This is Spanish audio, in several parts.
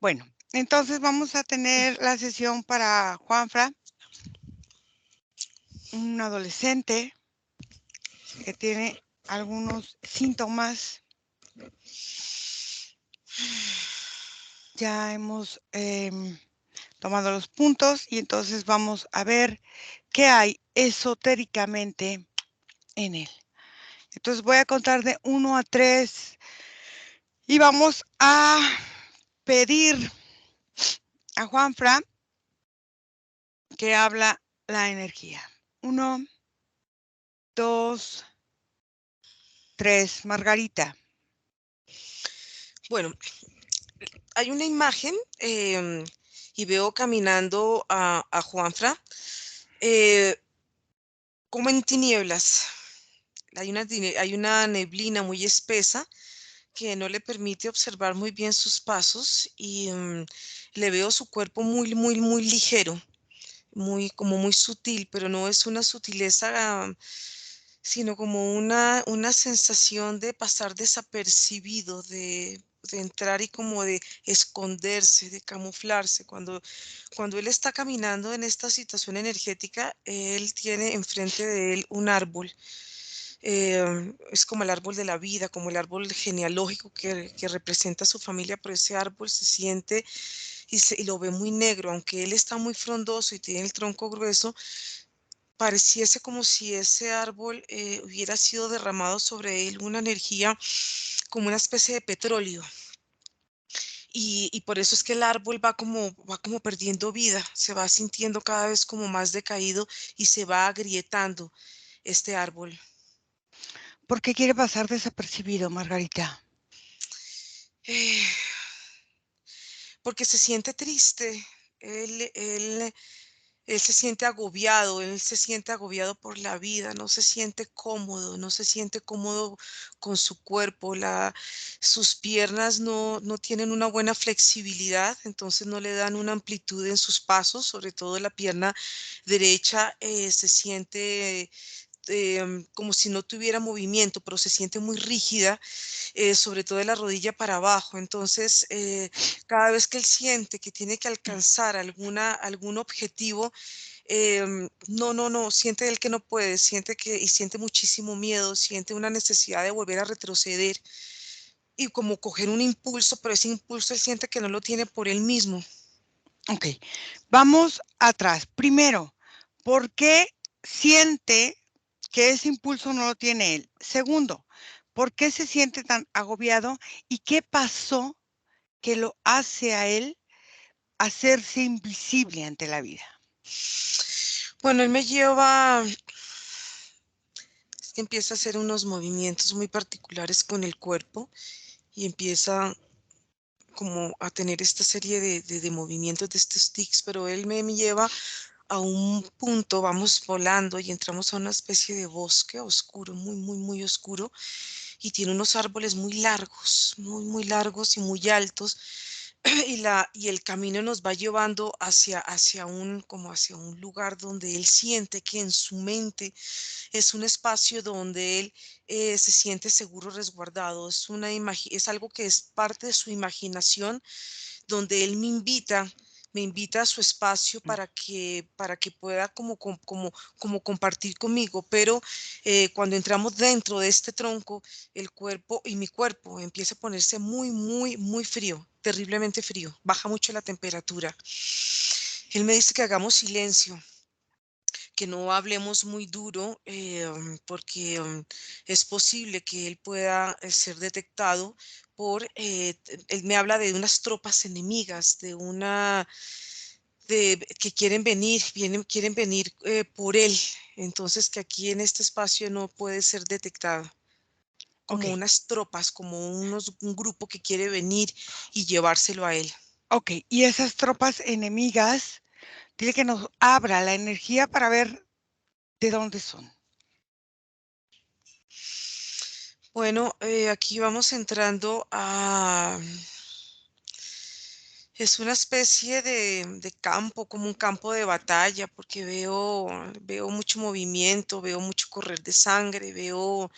Bueno, entonces vamos a tener la sesión para Juanfra, un adolescente que tiene algunos síntomas. Ya hemos tomado los puntos y entonces vamos a ver qué hay esotéricamente en él. Entonces voy a contar de 1 a 3 y vamos a pedir a Juanfra que habla la energía. 1, 2, 3. Margarita. Bueno, hay una imagen y veo caminando a Juanfra como en tinieblas. Hay una neblina muy espesa que no le permite observar muy bien sus pasos y le veo su cuerpo muy, muy, muy ligero, como muy sutil, pero no es una sutileza, sino como una sensación de pasar desapercibido, de entrar y como de esconderse, de camuflarse. Cuando él está caminando en esta situación energética, él tiene enfrente de él un árbol. Es como el árbol de la vida, como el árbol genealógico que representa a su familia, pero ese árbol se siente y lo ve muy negro, aunque él está muy frondoso y tiene el tronco grueso, pareciese como si ese árbol hubiera sido derramado sobre él una energía como una especie de petróleo. Y por eso es que el árbol va como perdiendo vida, se va sintiendo cada vez como más decaído y se va agrietando este árbol. ¿Por qué quiere pasar desapercibido, Margarita? Eh, Porque se siente triste. Él, él, él se siente agobiado por la vida, no se siente cómodo, no se siente cómodo con su cuerpo, sus piernas no tienen una buena flexibilidad, entonces no le dan una amplitud en sus pasos, sobre todo la pierna derecha se siente como si no tuviera movimiento, pero se siente muy rígida, sobre todo de la rodilla para abajo. Entonces, cada vez que él siente que tiene que alcanzar algún objetivo, no, siente él que no puede, y siente muchísimo miedo, siente una necesidad de volver a retroceder y como coger un impulso, pero ese impulso él siente que no lo tiene por él mismo. Ok, vamos atrás. Primero, ¿por qué siente que ese impulso no lo tiene él? Segundo, ¿por qué se siente tan agobiado y qué pasó que lo hace a él hacerse invisible ante la vida? Bueno, él me lleva, es que empieza a hacer unos movimientos muy particulares con el cuerpo y empieza como a tener esta serie de movimientos de estos tics, pero él me lleva a un punto, vamos volando y entramos a una especie de bosque oscuro, muy, muy, muy oscuro, y tiene unos árboles muy, muy largos y muy altos, y el camino nos va llevando como hacia un lugar donde él siente que en su mente es un espacio donde él se siente seguro, resguardado. Es algo que es parte de su imaginación, donde él me invita a su espacio para que pueda como compartir conmigo. Pero cuando entramos dentro de este tronco, el cuerpo y mi cuerpo empieza a ponerse muy, muy, muy frío, terriblemente frío. Baja mucho la temperatura. Él me dice que hagamos silencio, que no hablemos muy duro, porque es posible que él pueda ser detectado él me habla de unas tropas enemigas, que quieren venir por él, entonces que aquí en este espacio no puede ser detectado, Ok, como unas tropas, un grupo que quiere venir y llevárselo a él. ok. Y esas tropas enemigas, dile que nos abra la energía para ver de dónde son. Bueno, aquí vamos entrando a... Es una especie de campo, como un campo de batalla, porque veo mucho movimiento, veo mucho correr de sangre, veo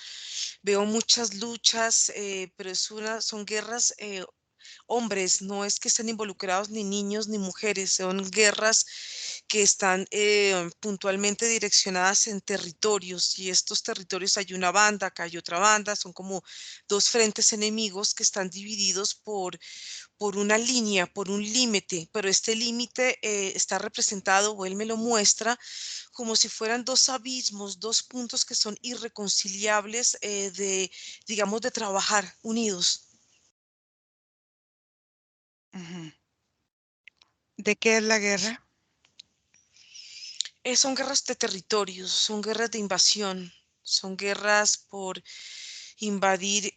muchas luchas, pero son guerras hombres, no es que estén involucrados ni niños ni mujeres, son guerras que están puntualmente direccionadas en territorios y estos territorios hay una banda, acá hay otra banda, son como dos frentes enemigos que están divididos por una línea, por un límite, pero este límite está representado, o él me lo muestra, como si fueran dos abismos, dos puntos que son irreconciliables digamos, de trabajar unidos. Ujú. ¿De qué es la guerra? Son guerras de territorios, son guerras de invasión, son guerras por invadir,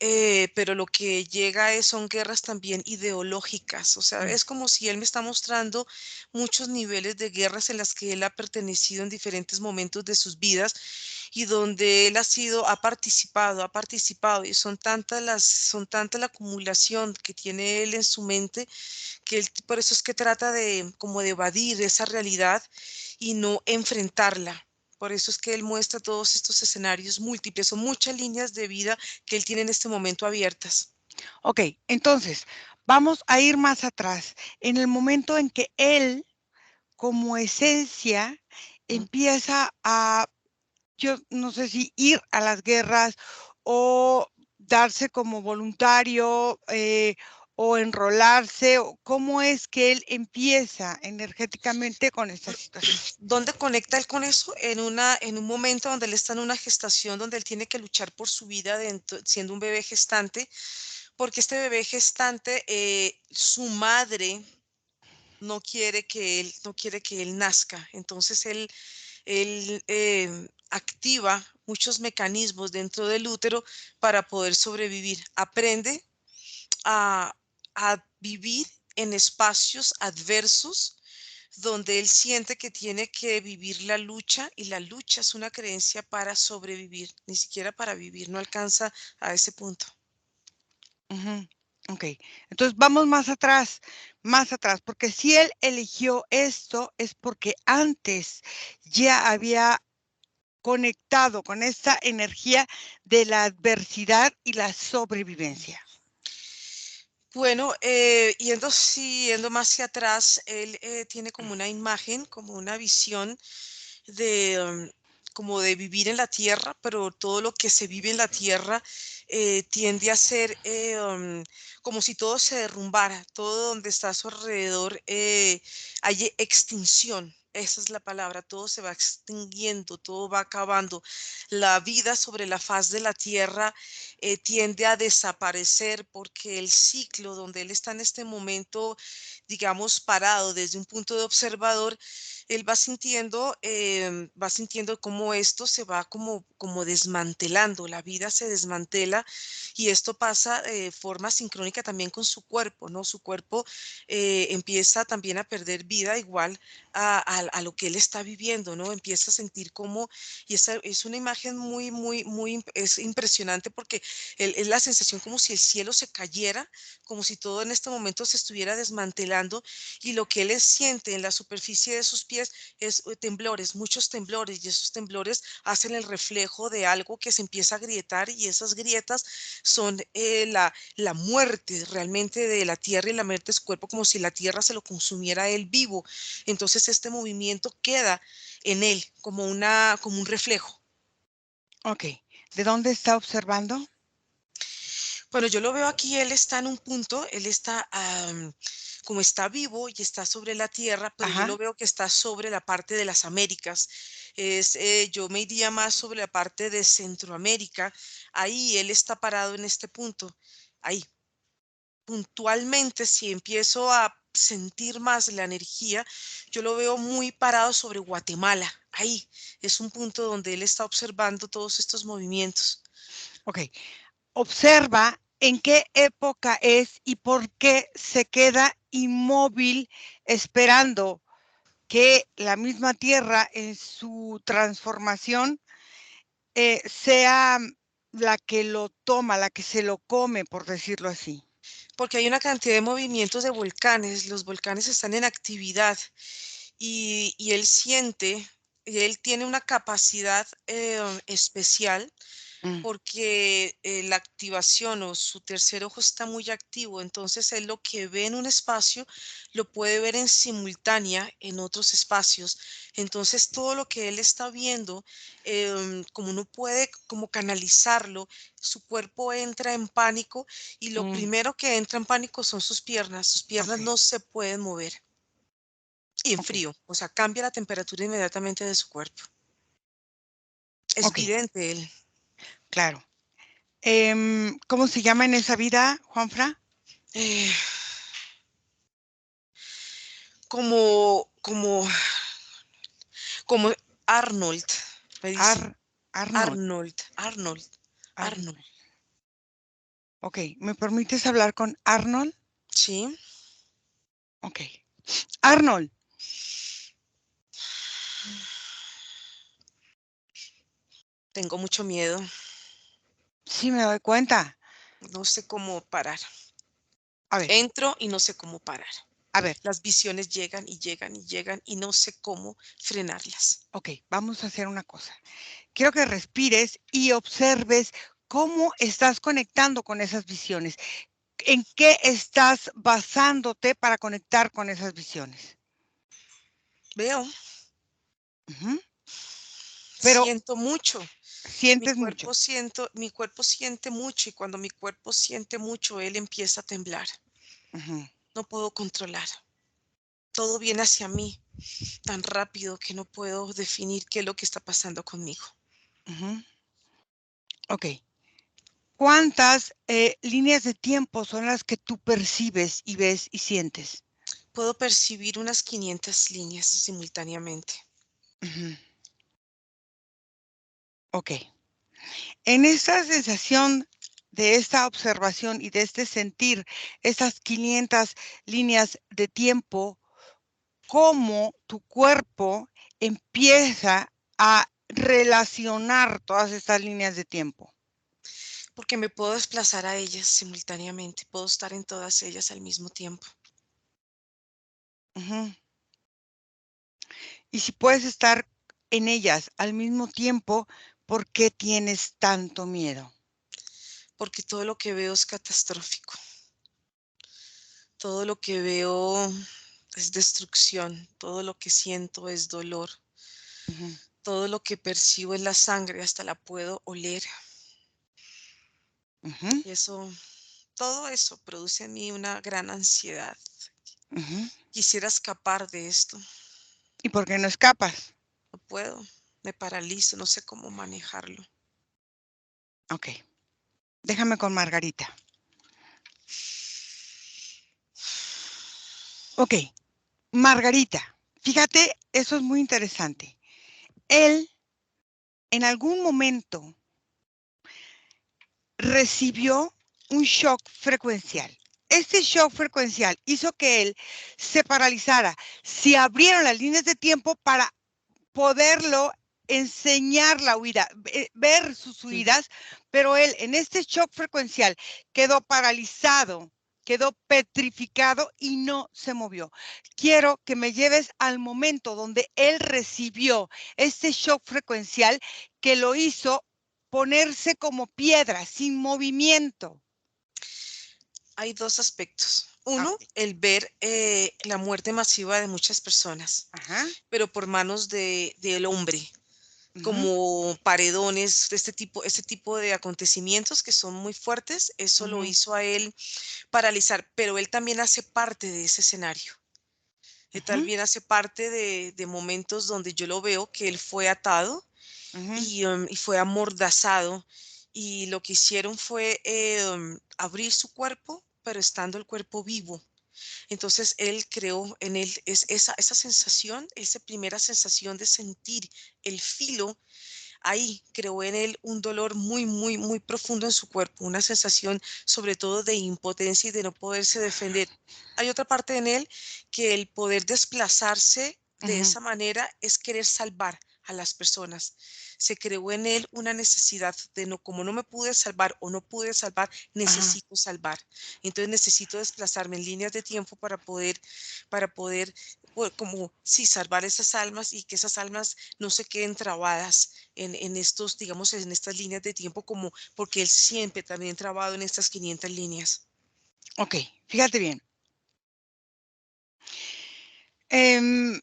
pero lo que llega son guerras también ideológicas. O sea, Mm, es como si él me está mostrando muchos niveles de guerras en las que él ha pertenecido en diferentes momentos de sus vidas y donde él ha participado, y son tantas la acumulación que tiene él en su mente que él por eso es que trata de como de evadir esa realidad y no enfrentarla. Por eso es que él muestra todos estos escenarios múltiples, son muchas líneas de vida que él tiene en este momento abiertas. Ok, entonces, vamos a ir más atrás. En el momento en que él, como esencia, Mm. empieza a, yo no sé si ir a las guerras o darse como voluntario o enrolarse, o cómo es que él empieza energéticamente con esta situación. ¿Dónde conecta él con eso? En un momento donde él está en una gestación, donde él tiene que luchar por su vida siendo un bebé gestante, porque este bebé gestante, su madre no quiere que él nazca. Entonces él activa muchos mecanismos dentro del útero para poder sobrevivir. Aprende a, a vivir en espacios adversos donde él siente que tiene que vivir la lucha y la lucha es una creencia para sobrevivir, ni siquiera para vivir, no alcanza a ese punto. Ujú, ok, entonces vamos más atrás, porque si él eligió esto es porque antes ya había conectado con esta energía de la adversidad y la sobrevivencia. Bueno, yendo más hacia atrás, él tiene como una imagen, como una visión de como de vivir en la tierra, pero todo lo que se vive en la tierra tiende a ser como si todo se derrumbara, todo donde está a su alrededor hay extinción. Esa es la palabra, todo se va extinguiendo, todo va acabando. La vida sobre la faz de la tierra tiende a desaparecer porque el ciclo donde él está en este momento, digamos, parado desde un punto de observador, él va sintiendo cómo esto se va como desmantelando, la vida se desmantela y esto pasa de forma sincrónica también con su cuerpo, ¿no? Su cuerpo empieza también a perder vida igual a lo que él está viviendo, ¿no? Empieza a sentir como, y esa es una imagen es impresionante porque es la sensación como si el cielo se cayera, como si todo en este momento se estuviera desmantelando y lo que él siente en la superficie de sus pies es temblores, muchos temblores, y esos temblores hacen el reflejo de algo que se empieza a agrietar y esas grietas son la muerte realmente de la tierra y la muerte de su cuerpo, como si la tierra se lo consumiera a él vivo. Entonces este movimiento queda en él como un reflejo. Ok, ¿de dónde está observando? Bueno, yo lo veo aquí, él está en un punto, él está, como está vivo y está sobre la tierra, pero yo Ajá, lo veo que está sobre la parte de las Américas. Yo me iría más sobre la parte de Centroamérica. Ahí él está parado en este punto. Ahí, puntualmente, si empiezo a sentir más la energía, yo lo veo muy parado sobre Guatemala. Ahí es un punto donde él está observando todos estos movimientos. ok. Observa en qué época es y por qué se queda inmóvil esperando que la misma Tierra en su transformación sea la que lo toma, la que se lo come, por decirlo así. Porque hay una cantidad de movimientos de volcanes, los volcanes están en actividad y él siente, y él tiene una capacidad especial Mm, porque la activación o su tercer ojo está muy activo, entonces él lo que ve en un espacio lo puede ver en simultánea en otros espacios. Entonces todo lo que él está viendo, como no puede como canalizarlo, su cuerpo entra en pánico y lo mm, primero que entra en pánico son sus piernas okey, no se pueden mover y en okey, frío, o sea, cambia la temperatura inmediatamente de su cuerpo. Es okey, vidente él. claro. ¿Cómo se llama en esa vida, Juanfra? Eh, como como Arnold, me Ar dice. Arnold, Arnold, Arnold, Arnold. Arnold. Okey, ¿me permites hablar con Arnold? Sí, Okey. Arnold, tengo mucho miedo. sí me doy cuenta. No sé cómo parar. A ver, Entro y no sé cómo parar. a ver, Las visiones llegan y llegan y llegan y no sé cómo frenarlas. okey, vamos a hacer una cosa. Quiero que respires y observes cómo estás conectando con esas visiones. ¿En qué estás basándote para conectar con esas visiones? Veo, Ujú, pero siento mucho. sientes mucho. Mi cuerpo siente mucho y cuando mi cuerpo siente mucho, él empieza a temblar. Ujú, No puedo controlar. Todo viene hacia mí tan rápido que no puedo definir qué es lo que está pasando conmigo. ujú. Okey. ¿Cuántas, líneas de tiempo son las que tú percibes y ves y sientes? Puedo percibir unas 500 líneas simultáneamente. Ujú, okey. En esta sensación de esta observación y de este sentir, esas 500 líneas de tiempo, ¿cómo tu cuerpo empieza a relacionar todas estas líneas de tiempo? Porque me puedo desplazar a ellas simultáneamente, puedo estar en todas ellas al mismo tiempo. Ujú. Y si puedes estar en ellas al mismo tiempo, ¿por qué tienes tanto miedo? Porque todo lo que veo es catastrófico. Todo lo que veo es destrucción. Todo lo que siento es dolor. Ujú, Todo lo que percibo es la sangre, hasta la puedo oler. ujú, Y eso, todo eso produce en mí una gran ansiedad. ujú. Quisiera escapar de esto. ¿Y por qué no escapas? No puedo. Me paralizo, no sé cómo manejarlo. Okey, déjame con Margarita. Okey, Margarita, fíjate, eso es muy interesante. Él, en algún momento, recibió un shock frecuencial. Este shock frecuencial hizo que él se paralizara. Se abrieron las líneas de tiempo para poderlo enseñar la huida, ver sus Mm. huidas, pero él en este shock frecuencial quedó paralizado, quedó petrificado y no se movió. Quiero que me lleves al momento donde él recibió este shock frecuencial que lo hizo ponerse como piedra, sin movimiento. Hay dos aspectos. Ah, Uno, okey. el ver la muerte masiva de muchas personas, Ajá, pero por manos del hombre, ujú, como paredones, este tipo de acontecimientos que son muy fuertes, eso lo ujú, hizo a él paralizar, pero él también hace parte de ese escenario. Él ujú, también hace parte de momentos donde yo lo veo que él fue atado ujú, y fue amordazado y lo que hicieron fue abrir su cuerpo, pero estando el cuerpo vivo. Entonces él creó en él esa sensación, esa primera sensación de sentir el filo. Ahí creó en él un dolor muy, muy, muy profundo en su cuerpo, una sensación sobre todo de impotencia y de no poderse defender. Hay otra parte en él que el poder desplazarse de ujú, esa manera es querer salvar a las personas. Se creó en él una necesidad de no, como no me pude salvar o no pude salvar, Ajá. necesito salvar. Entonces necesito desplazarme en líneas de tiempo para poder, como, sí, salvar esas almas y que esas almas no se queden trabadas en estos, digamos, en estas líneas de tiempo, como porque él siempre también trabado en estas 500 líneas. Ok, fíjate bien. Em,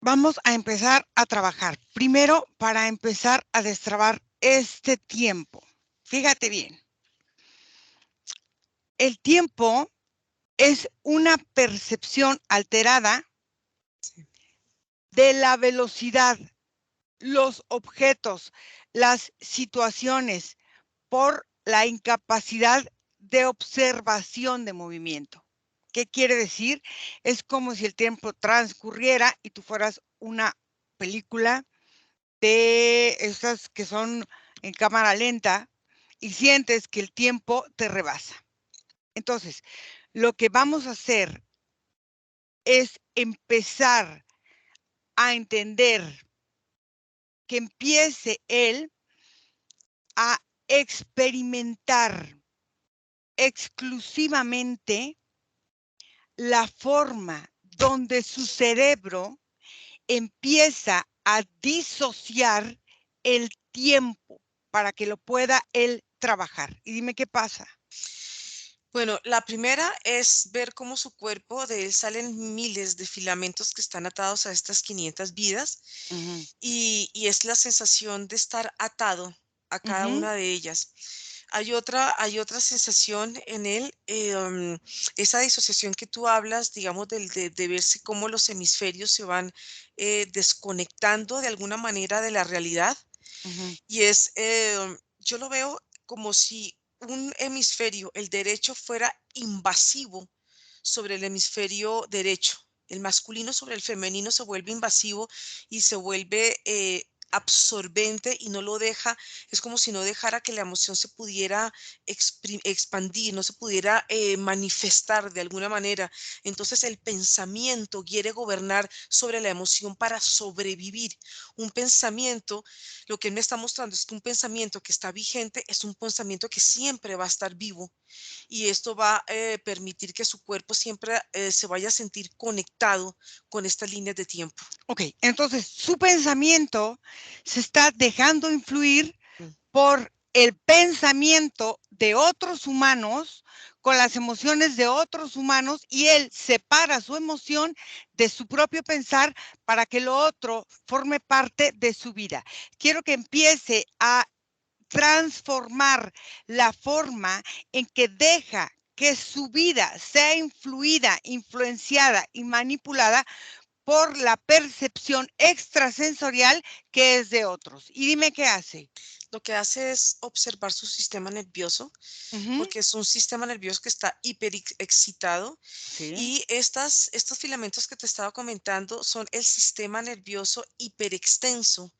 Vamos a empezar a trabajar. Primero, para empezar a destrabar este tiempo. Fíjate bien. El tiempo es una percepción alterada Sí. de la velocidad, los objetos, las situaciones, por la incapacidad de observación de movimiento. ¿Qué quiere decir? Es como si el tiempo transcurriera y tú fueras una película de esas que son en cámara lenta y sientes que el tiempo te rebasa. Entonces, lo que vamos a hacer es empezar a entender que empiece él a experimentar exclusivamente la forma donde su cerebro empieza a disociar el tiempo para que lo pueda él trabajar. Y dime qué pasa. Bueno, la primera es ver cómo su cuerpo, de él salen miles de filamentos que están atados a estas 500 vidas Ujú, y es la sensación de estar atado a cada ujú, una de ellas. Hay otra sensación en él, esa disociación que tú hablas, digamos, de verse cómo los hemisferios se van desconectando de alguna manera de la realidad. ujú, Y yo lo veo como si un hemisferio, el derecho, fuera invasivo sobre el hemisferio derecho. El masculino sobre el femenino se vuelve invasivo y se vuelve absorbente y no lo deja, es como si no dejara que la emoción se pudiera expandir, no se pudiera manifestar de alguna manera. Entonces el pensamiento quiere gobernar sobre la emoción para sobrevivir. Un pensamiento, lo que él me está mostrando es que un pensamiento que está vigente es un pensamiento que siempre va a estar vivo y esto va a permitir que su cuerpo siempre se vaya a sentir conectado con estas líneas de tiempo. Ok, entonces su pensamiento se está dejando influir Mm. por el pensamiento de otros humanos con las emociones de otros humanos y él separa su emoción de su propio pensar para que lo otro forme parte de su vida. Quiero que empiece a transformar la forma en que deja que su vida sea influida, influenciada y manipulada por la percepción extrasensorial que es de otros. Y dime qué hace. Lo que hace es observar su sistema nervioso, Ujú, porque es un sistema nervioso que está excitado sí, y estos filamentos que te estaba comentando son el sistema nervioso hiperextenso,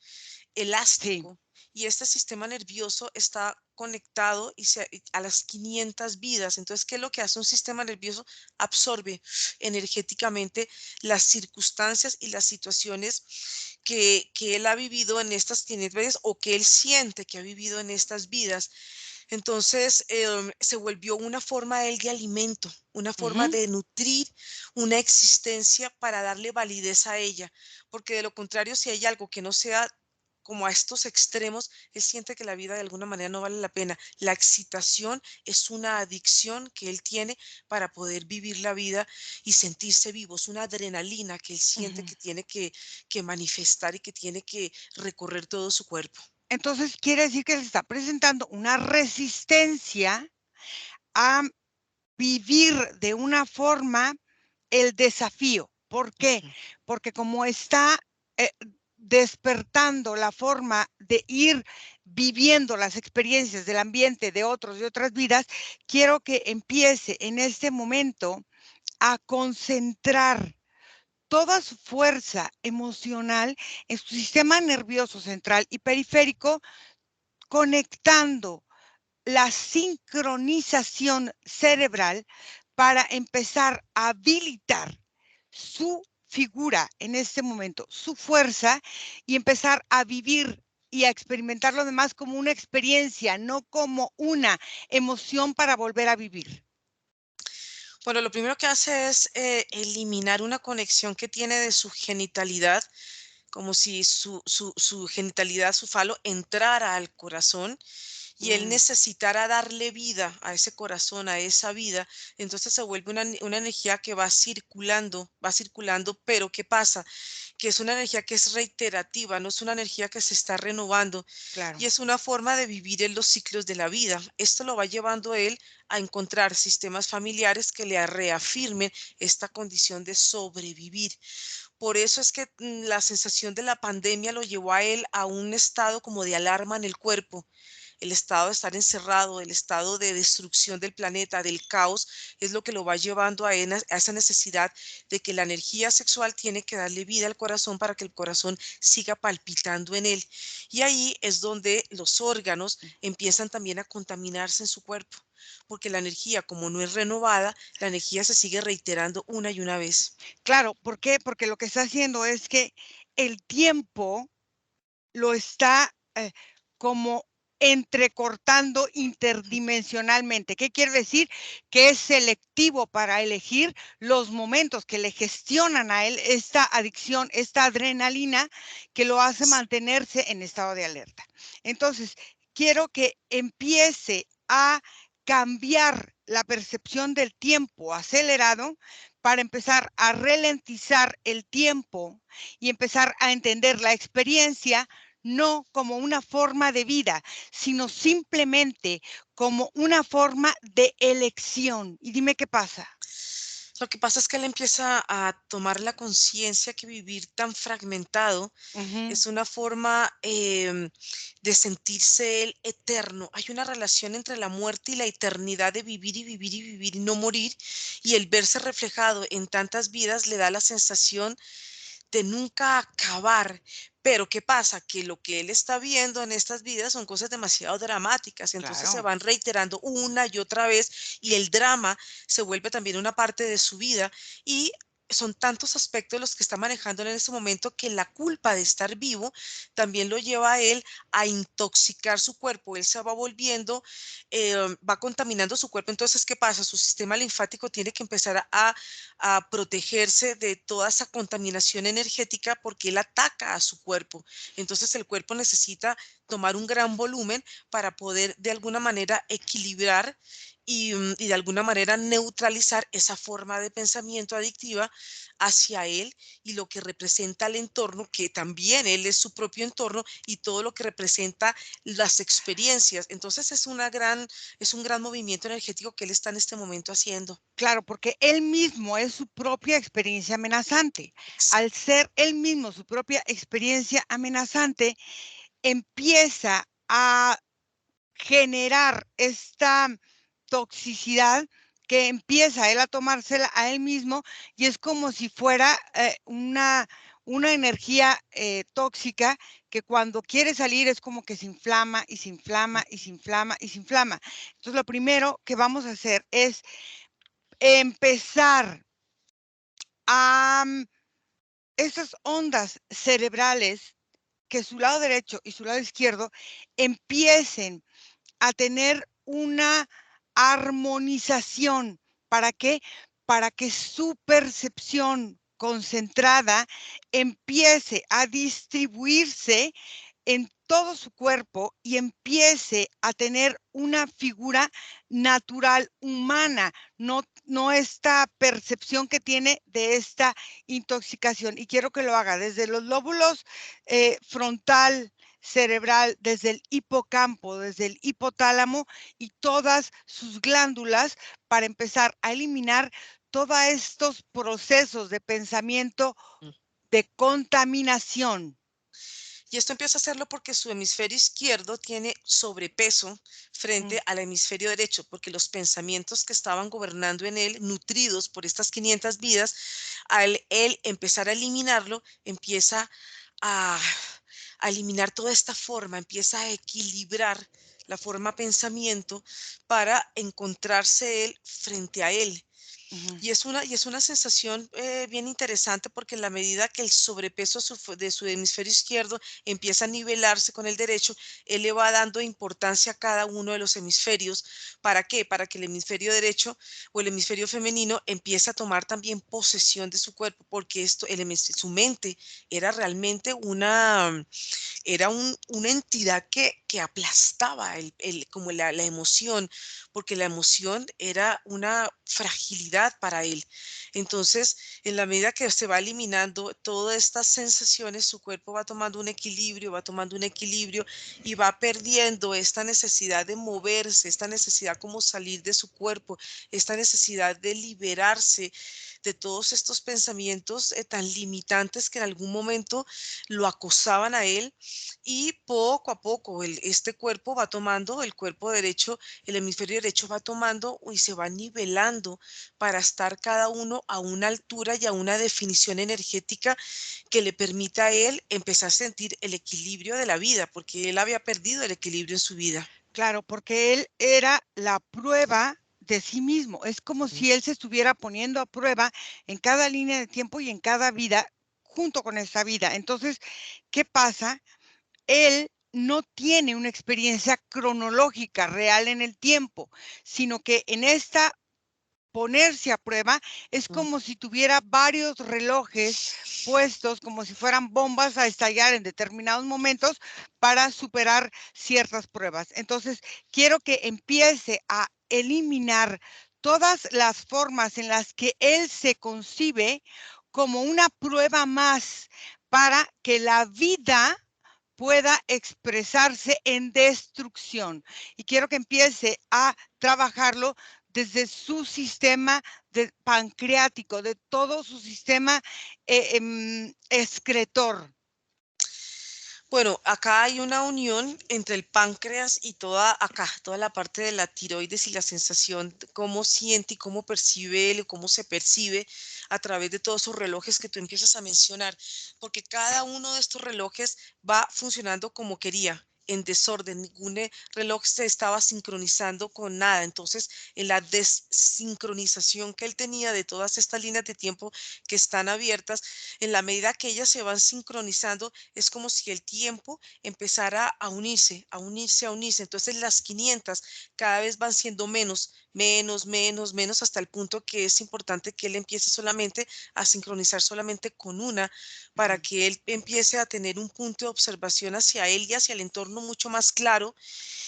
sí. elástico, y este sistema nervioso está conectado y a las 500 vidas. Entonces, ¿qué es lo que hace un sistema nervioso? Absorbe energéticamente las circunstancias y las situaciones que él ha vivido en estas 500 vidas o que él siente que ha vivido en estas vidas. Entonces, se volvió una forma de él de alimento, una forma Ujú. de nutrir una existencia para darle validez a ella, porque de lo contrario, si hay algo que no sea como a estos extremos, él siente que la vida de alguna manera no vale la pena. La excitación es una adicción que él tiene para poder vivir la vida y sentirse vivo. Es una adrenalina que él siente Ujú. que tiene que manifestar y que tiene que recorrer todo su cuerpo. Entonces quiere decir que se está presentando una resistencia a vivir de una forma el desafío. ¿Por qué? Ujú. Porque como está eh, despertando la forma de ir viviendo las experiencias del ambiente de otros, de otras vidas, quiero que empiece en este momento a concentrar toda su fuerza emocional en su sistema nervioso central y periférico, conectando la sincronización cerebral para empezar a habilitar su figura en este momento, su fuerza, y empezar a vivir y a experimentar lo demás como una experiencia, no como una emoción para volver a vivir? Bueno, lo primero que hace es eliminar una conexión que tiene de su genitalidad, como si su genitalidad, su falo, entrara al corazón y él Mm, necesitara darle vida a ese corazón, a esa vida. Entonces se vuelve una energía que va circulando, pero ¿qué pasa? Que es una energía que es reiterativa, no es una energía que se está renovando y claro. es una forma de vivir en los ciclos de la vida. Esto lo va llevando él a encontrar sistemas familiares que le reafirmen esta condición de sobrevivir. Por eso es que la sensación de la pandemia lo llevó a él a un estado como de alarma en el cuerpo. El estado de estar encerrado, el estado de destrucción del planeta, del caos, es lo que lo va llevando a esa necesidad de que la energía sexual tiene que darle vida al corazón para que el corazón siga palpitando en él. Y ahí es donde los órganos empiezan también a contaminarse en su cuerpo, porque la energía, como no es renovada, la energía se sigue reiterando una y una vez. Claro, ¿por qué? Porque lo que está haciendo es que el tiempo lo está, como entrecortando interdimensionalmente. ¿Qué quiere decir? Que es selectivo para elegir los momentos que le gestionan a él esta adicción, esta adrenalina que lo hace mantenerse en estado de alerta. Entonces, quiero que empiece a cambiar la percepción del tiempo acelerado para empezar a ralentizar el tiempo y empezar a entender la experiencia no como una forma de vida, sino simplemente como una forma de elección. Y dime qué pasa. Lo que pasa es que él empieza a tomar la conciencia que vivir tan fragmentado Ujú, es una forma de sentirse él eterno. Hay una relación entre la muerte y la eternidad de vivir y vivir y vivir y no morir. Y el verse reflejado en tantas vidas le da la sensación de nunca acabar. Pero ¿qué pasa? Que lo que él está viendo en estas vidas son cosas demasiado dramáticas, entonces se claro. van reiterando una y otra vez y el drama se vuelve también una parte de su vida y son tantos aspectos los que está manejando en ese momento que la culpa de estar vivo también lo lleva a él a intoxicar su cuerpo. Él se va volviendo, va contaminando su cuerpo. Entonces, ¿qué pasa? Su sistema linfático tiene que empezar a protegerse de toda esa contaminación energética porque él ataca a su cuerpo. Entonces el cuerpo necesita tomar un gran volumen para poder de alguna manera equilibrar y de alguna manera neutralizar esa forma de pensamiento adictiva hacia él y lo que representa el entorno, que también él es su propio entorno y todo lo que representa las experiencias. Entonces es un gran movimiento energético que él está en este momento haciendo. Claro, porque él mismo es su propia experiencia amenazante. Al Exacto. ser él mismo su propia experiencia amenazante, empieza a generar esta toxicidad que empieza él a tomársela a él mismo y es como si fuera una energía tóxica que cuando quiere salir es como que se inflama y se inflama y se inflama y se inflama. Entonces lo primero que vamos a hacer es empezar a esas ondas cerebrales que su lado derecho y su lado izquierdo empiecen a tener una armonización. ¿Para qué? Para que su percepción concentrada empiece a distribuirse en todo su cuerpo y empiece a tener una figura natural humana, no esta percepción que tiene de esta intoxicación. Y quiero que lo haga desde los lóbulos frontal, cerebral, desde el hipocampo, desde el hipotálamo y todas sus glándulas para empezar a eliminar todos estos procesos de pensamiento de contaminación. Y esto empieza a hacerlo porque su hemisferio izquierdo tiene sobrepeso Mm, frente al hemisferio derecho, porque los pensamientos que estaban gobernando en él, nutridos por estas 500 vidas, al él empezar a eliminarlo, empieza a, a eliminar toda esta forma, empieza a equilibrar la forma pensamiento para encontrarse él frente a él. Ujú, Y es una sensación bien interesante porque en la medida que el sobrepeso de su hemisferio izquierdo empieza a nivelarse con el derecho, él le va dando importancia a cada uno de los hemisferios. ¿Para qué? Para que el hemisferio derecho o el hemisferio femenino empiece a tomar también posesión de su cuerpo, porque su mente era realmente una entidad que aplastaba como la emoción, porque la emoción era una fragilidad para él. Entonces, en la medida que se va eliminando todas estas sensaciones, su cuerpo va tomando un equilibrio y va perdiendo esta necesidad de moverse, esta necesidad como salir de su cuerpo, esta necesidad de liberarse de todos estos pensamientos tan limitantes que en algún momento lo acosaban a él y poco a poco este cuerpo va tomando, el cuerpo derecho, el hemisferio derecho va tomando y se va nivelando para estar cada uno a una altura y a una definición energética que le permita a él empezar a sentir el equilibrio de la vida, porque él había perdido el equilibrio en su vida. claro, porque él era la prueba de sí mismo. Es como Ujú. si él se estuviera poniendo a prueba en cada línea de tiempo y en cada vida, junto con esa vida. Entonces, ¿qué pasa? Él no tiene una experiencia cronológica real en el tiempo, sino que en esta ponerse a prueba es Mm. como si tuviera varios relojes puestos como si fueran bombas a estallar en determinados momentos para superar ciertas pruebas. Entonces, quiero que empiece a eliminar todas las formas en las que él se concibe como una prueba más para que la vida pueda expresarse en destrucción. Y quiero que empiece a trabajarlo desde su sistema pancreático, de todo su sistema excretor. Bueno, acá hay una unión entre el páncreas y toda la parte de la tiroides y la sensación, cómo siente y cómo percibe él, cómo se percibe a través de todos esos relojes que tú empiezas a mencionar, porque cada uno de estos relojes va funcionando como quería, en desorden, ningún reloj se estaba sincronizando con nada. Entonces, en la desincronización que él tenía de todas estas líneas de tiempo que están abiertas, en la medida que ellas se van sincronizando, es como si el tiempo empezara a unirse, a unirse, a unirse. Entonces las 500 cada vez van siendo menos, menos, menos, menos, hasta el punto que es importante que él empiece solamente a sincronizar solamente con una, para Ujú. que él empiece a tener un punto de observación hacia él y hacia el entorno mucho más claro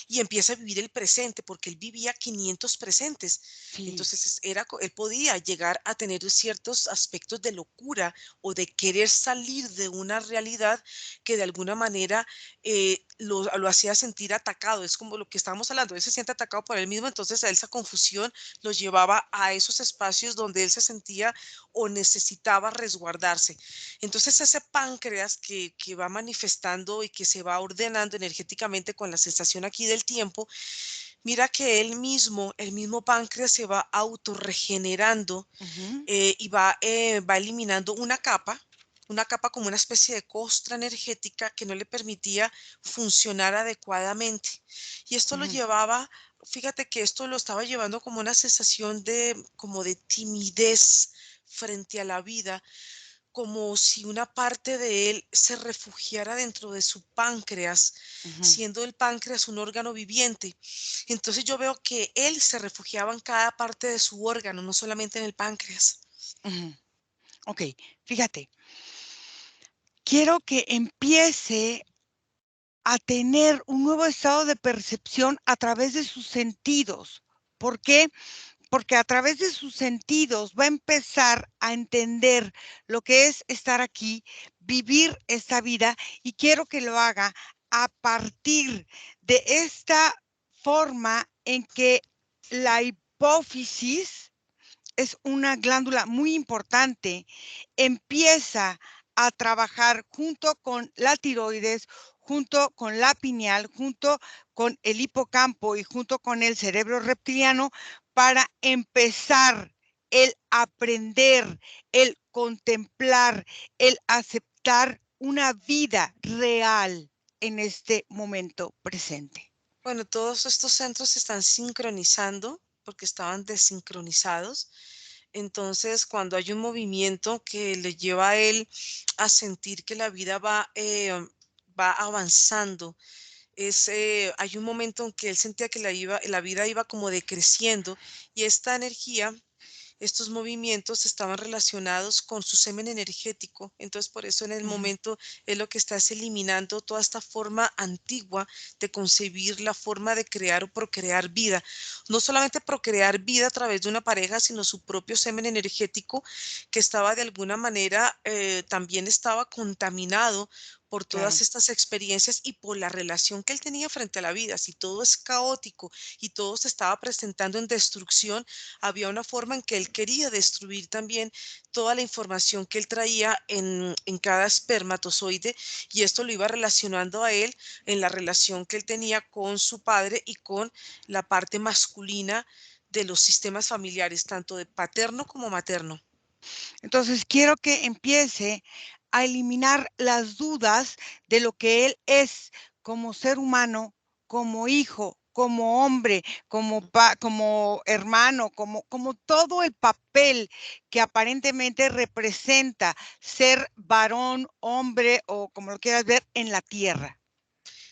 y empieza a vivir el presente, porque él vivía 500 presentes. Sí, Entonces él podía llegar a tener ciertos aspectos de locura o de querer salir de una realidad que de alguna manera lo hacía sentir atacado. Es como lo que estábamos hablando, él se siente atacado por él mismo, entonces a esa confusión lo llevaba a esos espacios donde él se sentía o necesitaba resguardarse. Entonces ese páncreas que va manifestando y que se va ordenando energéticamente con la sensación aquí del tiempo, mira que el mismo páncreas se va autorregenerando ujú, va eliminando una capa como una especie de costra energética que no le permitía funcionar adecuadamente. Y esto lo ujú, llevaba, fíjate que esto lo estaba llevando como una sensación como de timidez frente a la vida, como si una parte de él se refugiara dentro de su páncreas, ujú, siendo el páncreas un órgano viviente. Entonces yo veo que él se refugiaba en cada parte de su órgano, no solamente en el páncreas. ujú. Ok, fíjate, quiero que empiece a tener un nuevo estado de percepción a través de sus sentidos. ¿Por qué? Porque a través de sus sentidos va a empezar a entender lo que es estar aquí, vivir esta vida, y quiero que lo haga a partir de esta forma en que la hipófisis es una glándula muy importante, empieza a trabajar junto con la tiroides, junto con la pineal, junto con el hipocampo y junto con el cerebro reptiliano para empezar el aprender, el contemplar, el aceptar una vida real en este momento presente. Bueno, todos estos centros se están sincronizando porque estaban desincronizados. Entonces, cuando hay un movimiento que le lleva a él a sentir que la vida va avanzando, hay un momento en que él sentía que la vida iba como decreciendo y esta energía, estos movimientos estaban relacionados con su semen energético. Entonces, por eso en el Ujú. momento es lo que está es eliminando toda esta forma antigua de concebir la forma de crear o procrear vida. No solamente procrear vida a través de una pareja, sino su propio semen energético que estaba de alguna manera, también estaba contaminado por todas Claro. estas experiencias y por la relación que él tenía frente a la vida. Si todo es caótico y todo se estaba presentando en destrucción, había una forma en que él quería destruir también toda la información que él traía en cada espermatozoide y esto lo iba relacionando a él en la relación que él tenía con su padre y con la parte masculina de los sistemas familiares, tanto de paterno como materno. Entonces, quiero que empiece a eliminar las dudas de lo que él es como ser humano, como hijo, como hombre, como hermano, como todo el papel que aparentemente representa ser varón, hombre o como lo quieras ver en la tierra.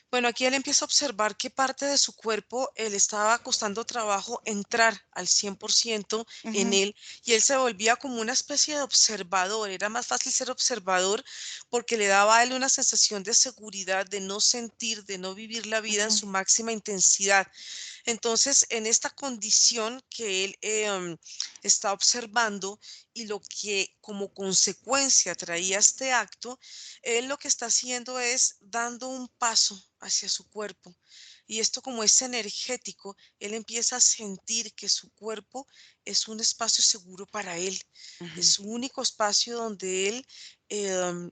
Bueno, aquí él empieza a observar qué parte de su cuerpo le estaba costando trabajo entrar al 100% en Ujú, él y él se volvía como una especie de observador. Era más fácil ser observador porque le daba a él una sensación de seguridad, de no sentir, de no vivir la vida en ujú. su máxima intensidad. Entonces, en esta condición que él está observando y lo que como consecuencia traía este acto, él lo que está haciendo es dando un paso hacia su cuerpo. Y esto como es energético, él empieza a sentir que su cuerpo es un espacio seguro para él. Es Ujú. su único espacio donde él em,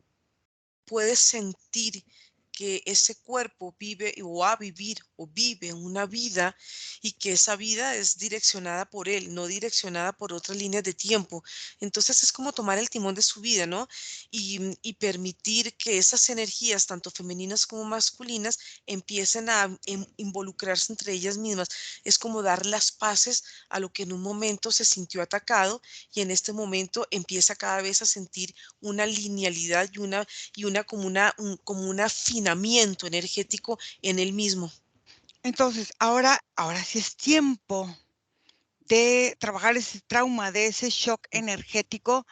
puede sentir que ese cuerpo vive o va a vivir o vive una vida y que esa vida es direccionada por él, no direccionada por otras líneas de tiempo. Entonces es como tomar el timón de su vida, ¿no? Y permitir que esas energías, tanto femeninas como masculinas, empiecen a involucrarse entre ellas mismas. Es como dar las paces a lo que en un momento se sintió atacado y en este momento empieza cada vez a sentir una linealidad como un afinamiento energético en él mismo. Entonces, ahora sí es tiempo de trabajar ese trauma, de ese shock energético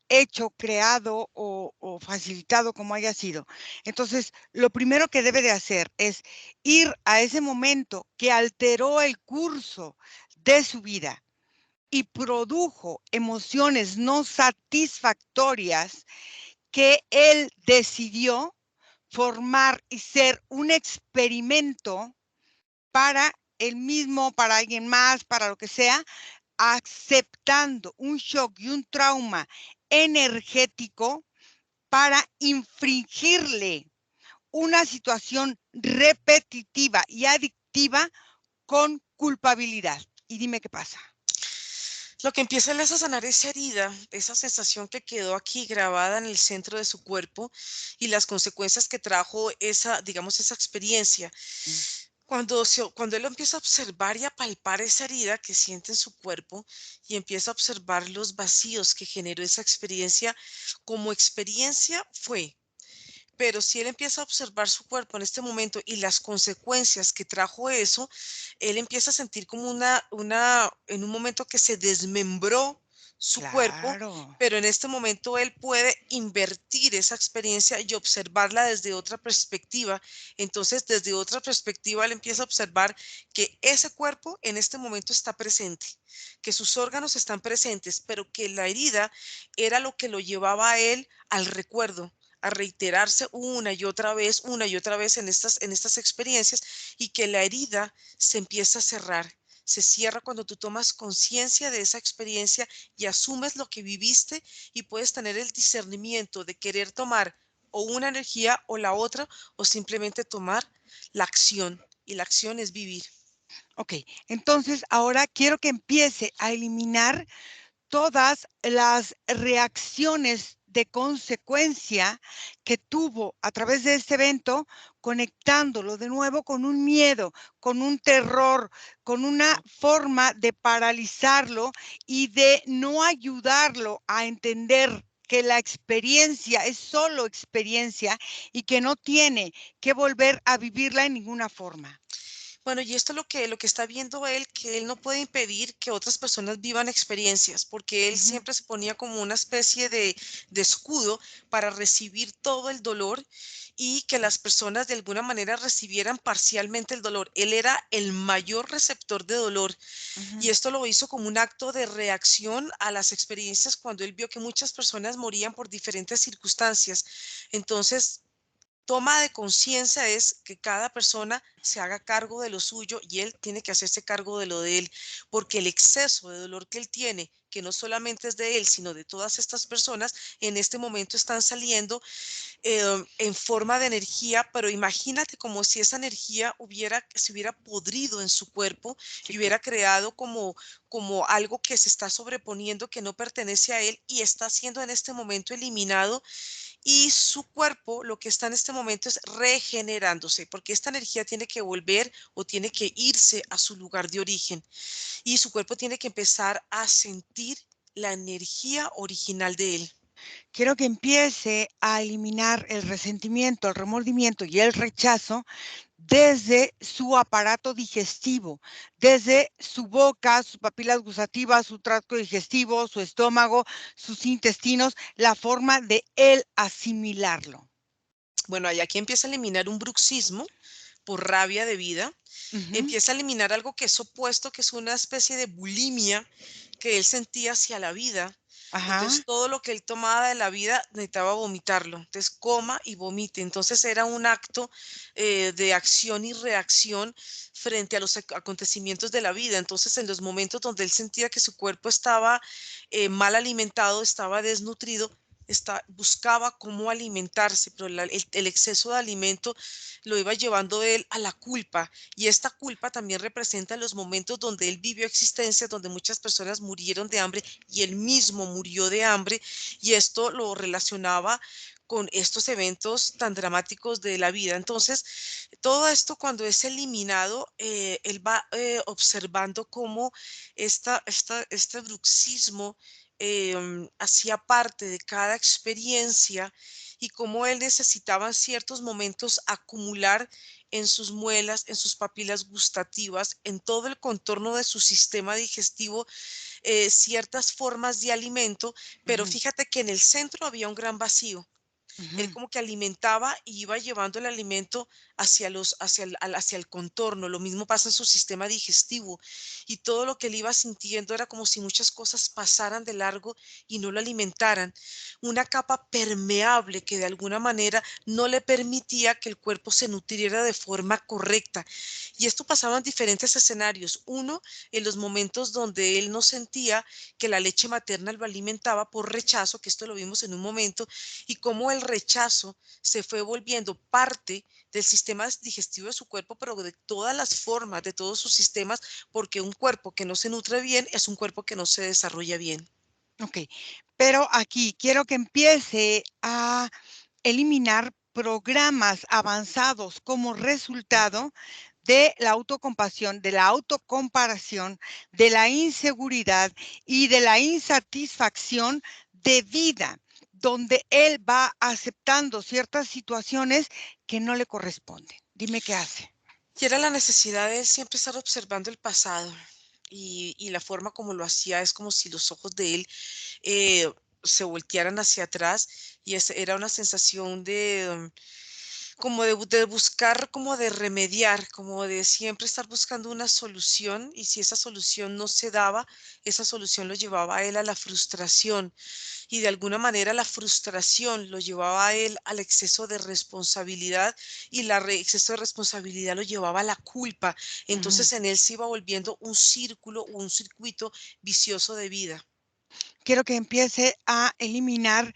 hecho, creado o facilitado como haya sido. Entonces, lo primero que debe de hacer es ir a ese momento que alteró el curso de su vida y produjo emociones no satisfactorias que él decidió formar y ser un experimento para él mismo, para alguien más, para lo que sea, aceptando un shock y un trauma energético para infringirle una situación repetitiva y adictiva con culpabilidad. Y dime qué pasa. Lo que empieza él es a sanar esa herida, esa sensación que quedó aquí grabada en el centro de su cuerpo y las consecuencias que trajo esa, digamos, esa experiencia. Mm. Cuando él empieza a observar y a palpar esa herida que siente en su cuerpo y empieza a observar los vacíos que generó esa experiencia, como experiencia fue. Pero si él empieza a observar su cuerpo en este momento y las consecuencias que trajo eso, él empieza a sentir como en un momento que se desmembró su cuerpo, Claro. pero en este momento él puede invertir esa experiencia y observarla desde otra perspectiva. Entonces, desde otra perspectiva, él empieza a observar que ese cuerpo en este momento está presente, que sus órganos están presentes, pero que la herida era lo que lo llevaba a él al recuerdo, a reiterarse una y otra vez en estas experiencias y que la herida se empieza a cerrar. Se cierra cuando tú tomas conciencia de esa experiencia y asumes lo que viviste y puedes tener el discernimiento de querer tomar o una energía o la otra o simplemente tomar la acción. Y la acción es vivir. Ok, entonces ahora quiero que empiece a eliminar todas las reacciones de consecuencia que tuvo a través de este evento, conectándolo de nuevo con un miedo, con un terror, con una forma de paralizarlo y de no ayudarlo a entender que la experiencia es solo experiencia y que no tiene que volver a vivirla en ninguna forma. Bueno, y esto es lo que está viendo él, que él no puede impedir que otras personas vivan experiencias, porque él Ujú, siempre se ponía como una especie de escudo para recibir todo el dolor y que las personas de alguna manera recibieran parcialmente el dolor. Él era el mayor receptor de dolor y ujú. esto lo hizo como un acto de reacción a las experiencias cuando él vio que muchas personas morían por diferentes circunstancias. Entonces, toma de conciencia es que cada persona se haga cargo de lo suyo y él tiene que hacerse cargo de lo de él, porque el exceso de dolor que él tiene, que no solamente es de él, sino de todas estas personas, en este momento están saliendo en forma de energía, pero imagínate como si esa energía se hubiera podrido en su cuerpo Sí, y claro. hubiera creado como algo que se está sobreponiendo, que no pertenece a él y está siendo en este momento eliminado y su cuerpo lo que está en este momento es regenerándose, porque esta energía tiene que volver o tiene que irse a su lugar de origen y su cuerpo tiene que empezar a sentir la energía original de él. Quiero que empiece a eliminar el resentimiento, el remordimiento y el rechazo desde su aparato digestivo, desde su boca, sus papilas gustativas, su tracto digestivo, su estómago, sus intestinos, la forma de él asimilarlo. Bueno, ahí aquí empieza a eliminar un bruxismo por rabia de vida, Ujú. empieza a eliminar algo que es opuesto, que es una especie de bulimia que él sentía hacia la vida. Ajá. Entonces, todo lo que él tomaba de la vida necesitaba vomitarlo. Entonces, coma y vomite. Entonces, era un acto de acción y reacción frente a los acontecimientos de la vida. Entonces, en los momentos donde él sentía que su cuerpo estaba mal alimentado, estaba desnutrido, buscaba cómo alimentarse, pero el exceso de alimento lo iba llevando él a la culpa y esta culpa también representa los momentos donde él vivió existencias donde muchas personas murieron de hambre y él mismo murió de hambre y esto lo relacionaba con estos eventos tan dramáticos de la vida. Entonces, todo esto cuando es eliminado, él va observando cómo este bruxismo hacía parte de cada experiencia y cómo él necesitaba en ciertos momentos acumular en sus muelas, en sus papilas gustativas, en todo el contorno de su sistema digestivo, ciertas formas de alimento, pero Ujú, fíjate que en el centro había un gran vacío. Él ujú. como que alimentaba y iba llevando el alimento hacia el contorno. Lo mismo pasa en su sistema digestivo. Y todo lo que él iba sintiendo era como si muchas cosas pasaran de largo y no lo alimentaran. Una capa permeable que de alguna manera no le permitía que el cuerpo se nutriera de forma correcta. Y esto pasaba en diferentes escenarios. Uno, en los momentos donde él no sentía que la leche materna lo alimentaba por rechazo, que esto lo vimos en un momento, y cómo el rechazo se fue volviendo parte del sistema digestivo de su cuerpo, pero de todas las formas, de todos sus sistemas, porque un cuerpo que no se nutre bien es un cuerpo que no se desarrolla bien. Ok, pero aquí quiero que empiece a eliminar programas avanzados como resultado de la autocompasión, de la autocomparación, de la inseguridad y de la insatisfacción de vida, donde él va aceptando ciertas situaciones que no le corresponden. Dime qué hace. Y era la necesidad de él siempre estar observando el pasado y la forma como lo hacía es como si los ojos de él eh, se voltearan hacia atrás y era una sensación como de buscar, como de remediar, como de siempre estar buscando una solución y si esa solución no se daba, esa solución lo llevaba a él a la frustración y de alguna manera la frustración lo llevaba a él al exceso de responsabilidad y exceso de responsabilidad lo llevaba a la culpa. Ujú. Entonces en él se iba volviendo un círculo o un circuito vicioso de vida. Quiero que empiece a eliminar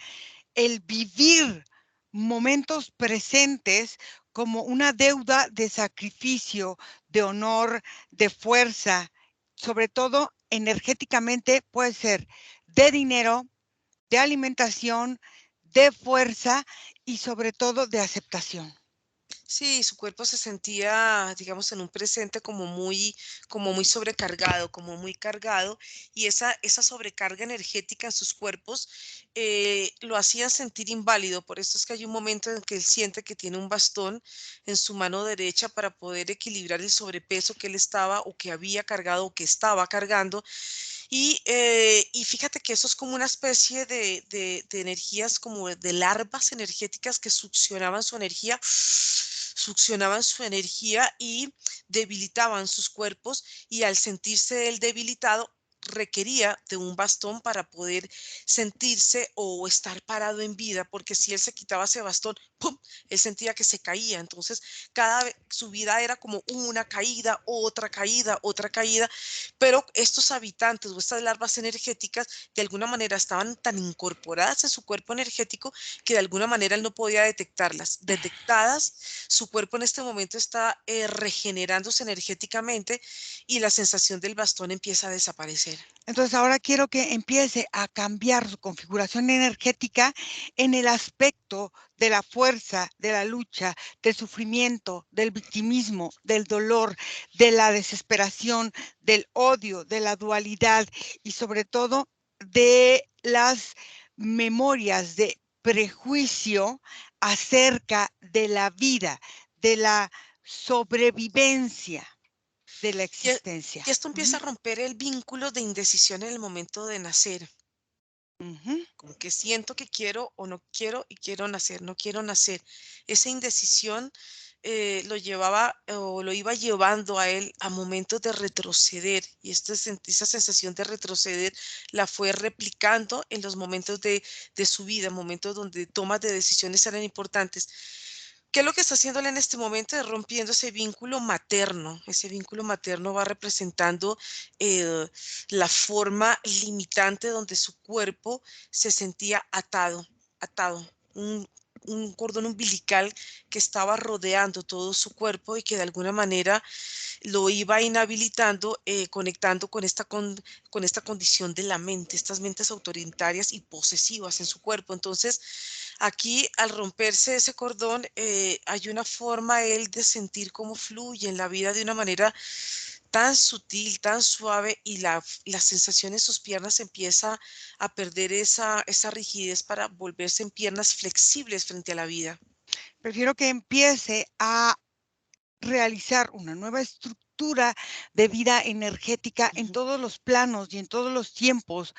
el vivir momentos presentes como una deuda de sacrificio, de honor, de fuerza, sobre todo energéticamente puede ser de dinero, de alimentación, de fuerza y sobre todo de aceptación. Sí, su cuerpo se sentía, digamos, en un presente como muy sobrecargado, como muy cargado, y esa sobrecarga energética en sus cuerpos lo hacía sentir inválido. Por eso es que hay un momento en que él siente que tiene un bastón en su mano derecha para poder equilibrar el sobrepeso que él estaba o que había cargado o que estaba cargando. Y fíjate que eso es como una especie de energías, como de larvas energéticas que succionaban su energía y debilitaban sus cuerpos, y al sentirse él debilitado, requería de un bastón para poder sentirse o estar parado en vida, porque si él se quitaba ese bastón, ¡pum!, él sentía que se caía. Entonces, cada vez su vida era como una caída, otra caída, pero estos habitantes o estas larvas energéticas de alguna manera estaban tan incorporadas en su cuerpo energético que de alguna manera él no podía detectarlas. Detectadas, su cuerpo en este momento está regenerándose energéticamente y la sensación del bastón empieza a desaparecer. Entonces, ahora quiero que empiece a cambiar su configuración energética en el aspecto de la fuerza, de la lucha, del sufrimiento, del victimismo, del dolor, de la desesperación, del odio, de la dualidad y sobre todo de las memorias de prejuicio acerca de la vida, de la sobrevivencia de la Y, existencia. y esto empieza Ujú, a romper el vínculo de indecisión en el momento de nacer. ujú. Como que siento que quiero o no quiero y quiero nacer, no quiero nacer. Esa indecisión lo llevaba o lo iba llevando a él a momentos de retroceder, y esa sensación de retroceder la fue replicando en los momentos de su vida, momentos donde tomas de decisiones eran importantes. ¿Qué es lo que está haciendo él en este momento? Es rompiendo ese vínculo materno. Ese vínculo materno va representando eh, la forma limitante donde su cuerpo se sentía atado, un cordón umbilical que estaba rodeando todo su cuerpo y que de alguna manera lo iba inhabilitando, conectando con esta condición de la mente, estas mentes autoritarias y posesivas en su cuerpo. Entonces, aquí, al romperse ese cordón, hay una forma él de sentir cómo fluye en la vida de una manera tan sutil, tan suave, y la sensación en sus piernas empieza a perder esa rigidez para volverse en piernas flexibles frente a la vida. Prefiero que empiece a realizar una nueva estructura de vida energética en Ujú. todos los planos y en todos los tiempos,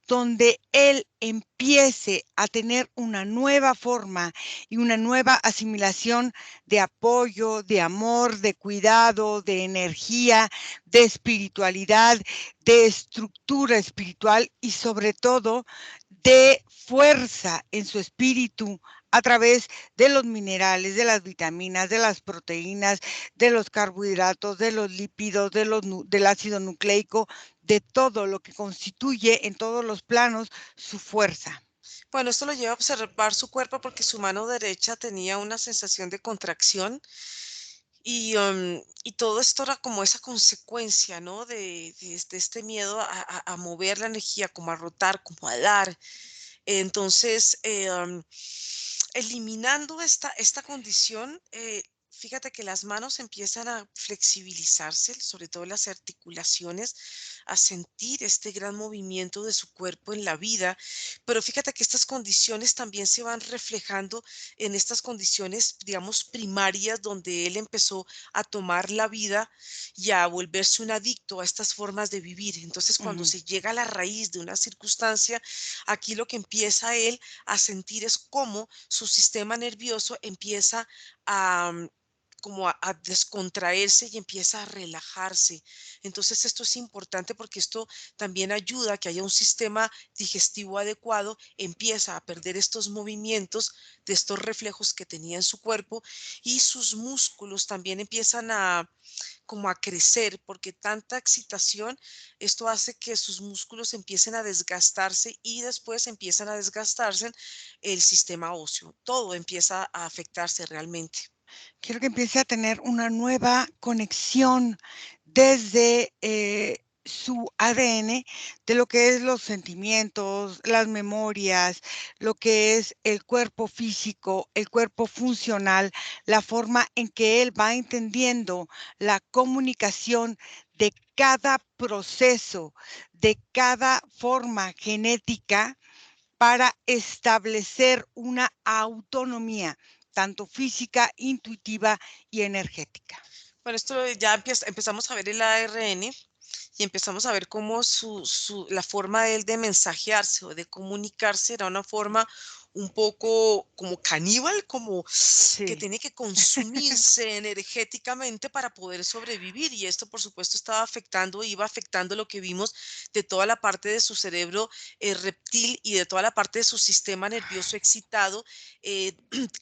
donde él empiece a tener una nueva forma y una nueva asimilación de apoyo, de amor, de cuidado, de energía, de espiritualidad, de estructura espiritual y sobre todo de fuerza en su espíritu a través de los minerales, de las vitaminas, de las proteínas, de los carbohidratos, de los lípidos, del ácido nucleico, de todo lo que constituye en todos los planos su fuerza. Bueno, esto lo lleva a observar su cuerpo porque su mano derecha tenía una sensación de contracción, y todo esto era como esa consecuencia, ¿no? De este miedo a mover la energía, como a rotar, como a dar. Entonces, eliminando esta condición, fíjate que las manos empiezan a flexibilizarse, sobre todo las articulaciones, a sentir este gran movimiento de su cuerpo en la vida. Pero fíjate que estas condiciones también se van reflejando en estas condiciones, digamos, primarias, donde él empezó a tomar la vida y a volverse un adicto a estas formas de vivir. Entonces, cuando Ujú. se llega a la raíz de una circunstancia, aquí lo que empieza él a sentir es cómo su sistema nervioso empieza a como a descontraerse y empieza a relajarse. Entonces esto es importante porque esto también ayuda a que haya un sistema digestivo adecuado, empieza a perder estos movimientos de estos reflejos que tenía en su cuerpo, y sus músculos también empiezan a como a crecer, porque tanta excitación, esto hace que sus músculos empiecen a desgastarse y después empiezan a desgastarse el sistema óseo. Todo empieza a afectarse realmente. Quiero que empiece a tener una nueva conexión desde su ADN de lo que es los sentimientos, las memorias, lo que es el cuerpo físico, el cuerpo funcional, la forma en que él va entendiendo la comunicación de cada proceso, de cada forma genética para establecer una autonomía, tanto física, intuitiva y energética. Bueno, esto ya empezamos a ver el ARN y empezamos a ver cómo la forma de él de mensajearse o de comunicarse era una forma un poco como caníbal, como que Sí, tiene que consumirse energéticamente para poder sobrevivir. Y esto, por supuesto, iba afectando lo que vimos de toda la parte de su cerebro reptil y de toda la parte de su sistema nervioso excitado,